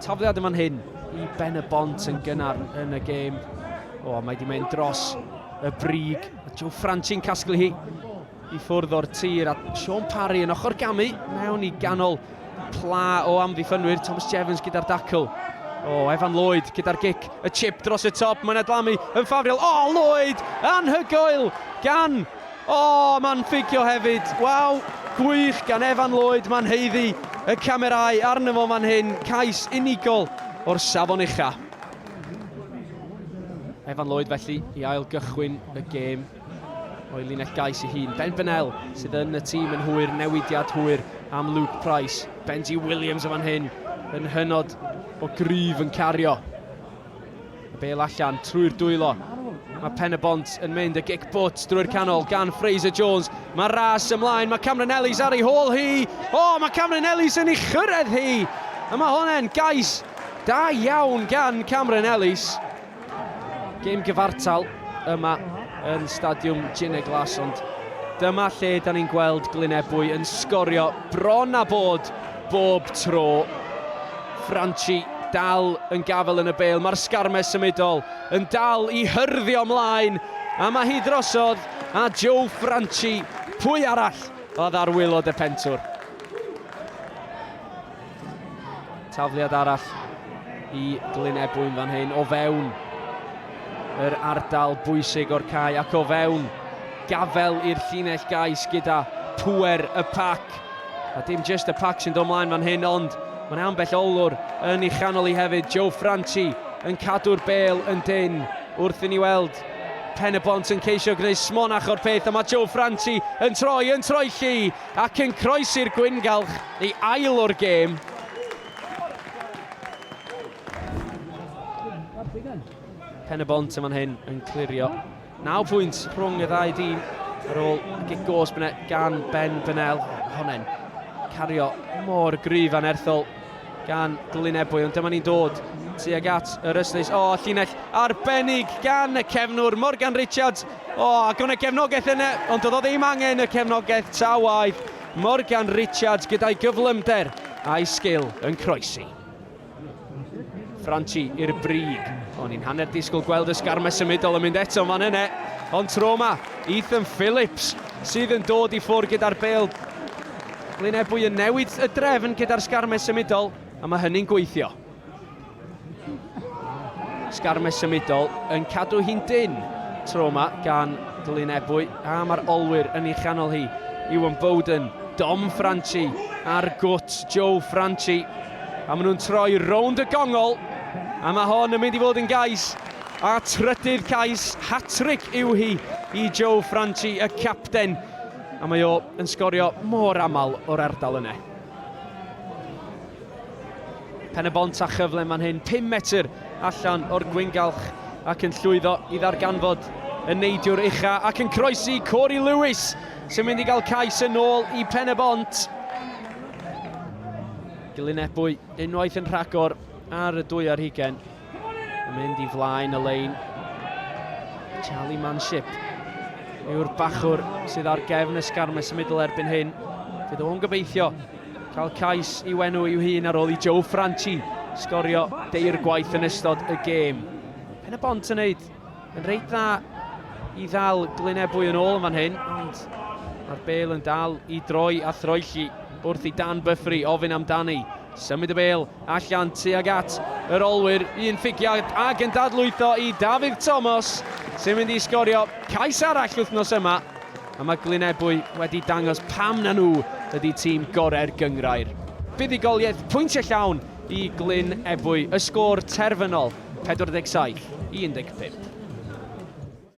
Tafliad yma'n hyn i Pen-y-bont yn gynnar yn y gêm. O, mae di mynd dros y brig. Joe Franchi'n casglu hi i ffwrdd o'r tir, a Sean Parry yn ochr gamu mewn i ganol pla o amddiffynwyr. Thomas Jevons gyda'r dacl. O, Evan Lloyd gyda'r gic, y chip dros y top, mae'n adlamu yn ffafriol. O, Lloyd, anhygoel gan, mae'n ffigio hefyd. Waw, gwych gan Evan Lloyd, mae'n heiddi y camerau arno fo fan hyn. Cais unigol o'r safon ucha. Evan Lloyd felly i ail gychwyn y gêm o'i linell gais ei hun. Ben Bennell sydd yn y tîm yn hwyr, newidiad hwyr am Luke Price. Benji Williams yn fan hyn yn hynod o gryf yn cario. Y bel allan trwy'r dwylo. Mae Pen-y-bont yn mynd y gic bwt drwy'r canol gan Fraser Jones. Mae ras ymlaen, mae Cameron Ellis ar ei hôl hi. Mae Cameron Ellis yn ei chyrraedd hi. A mae hwnna'n gais da iawn gan Cameron Ellis. Gêm gyfartal yma yn Stadiwm CiNer Glass, ond dyma lle da ni'n gweld Glynebwy yn sgorio bron a bod bob tro. Franchi dal yn gafel yn y bêl, mae'r sgarmes symudol yn dal i hyrddio ymlaen, a mae hi drosodd, a Joe Franchi, pwy arall oedd ar wylod y pentwr. Tafliad arall i Glynebwy fan hyn o fewn yr ardal bwysig o'r cae, ac o fewn gafel i'r llinell gais gyda pwer y pac. A dim just y pac sy'n dod ymlaen fan hyn, ond mae'n ambell olwr yn ei chanol i hefyd. Joe Franchi yn cadw'r bêl yn dyn wrth i ni weld Pen-y-bont yn ceisio gwneud smonach o'r peth, a mae Joe Franchi yn troi lli ac yn croesi'r gwyngalch i ail o'r gêm. Pen-y-bont yma'n hyn yn clirio 9 pwynt rhwng y ddau dîm ar ôl gic gos gan Ben Bennell. Honen cario mor gryf anerthol gan Glynebwy, ond dyma ni'n dod tuag at yr ystys. Llinell arbennig gan y cefnwr Morgan Richards. Ac o'n y cefnogaeth yna, ond oedd o ddim angen y cefnogaeth ta waith. Morgan Richards gyda'i gyflymder a'i sgil yn croesi. Franchi i'r brig. Ni'n hanner disgwyl gweld y sgarmes symudol yn mynd eto fan yna. Ond tro yma, Ethan Phillips sydd yn dod i ffwrdd gyda'r bêl. Glynebwy yn newid y drefn gyda'r sgarmes symudol, a mae hynny'n gweithio. Sgarmes symudol yn cadw hi'n dyn tro yma gan Glynebwy, a mae'r olwyr yn ei chanol hi. Iwan Bowden, Dom Franchi a'r gwt Joe Franchi. A maen nhw'n troi rownd y gongol. A mae hon yn mynd i fod yn gais, a trydydd cais, hat-trick yw hi i Joe Franchi, y capten. A mae o yn sgorio mor aml o'r ardal yna. Pen-y-bont a chyfle man hyn, 5 metr allan o'r gwyngalch, ac yn llwyddo i ddarganfod y neidiwr ucha, ac yn croesi Corey Lewis, sy'n mynd i gael cais yn ôl i Pen-y-bont. Glynebwy unwaith yn rhagor ar y dwy ar hugen. Yn mynd i flaen y lein. Charlie Manship yw'r bachwr sydd ar gefn y sgarmes symudol erbyn hyn. Fydd o'n gobeithio cael cais i wenw i'w hun ar ôl i Joe Franchi sgorio deir gwaith yn ystod y gêm. Pen-y-bont yn neud yn reit dda i ddal Glynebwy yn ôl yn fan hyn, ond mae'r bêl yn dal i droi a throelli wrth i Dan Buffrey ofyn amdani. Symud y bêl allan tuag at yr olwyr, un ffigiad ac yn dadlwytho i David Thomas sy'n mynd i sgorio cais arall wythnos yma, a mae Glynebwy wedi dangos pam na nhw ydy tîm gorau'r gyngrair. Buddigoliaeth pwyntiau llawn i Glynebwy, y sgôr terfynol 47-15.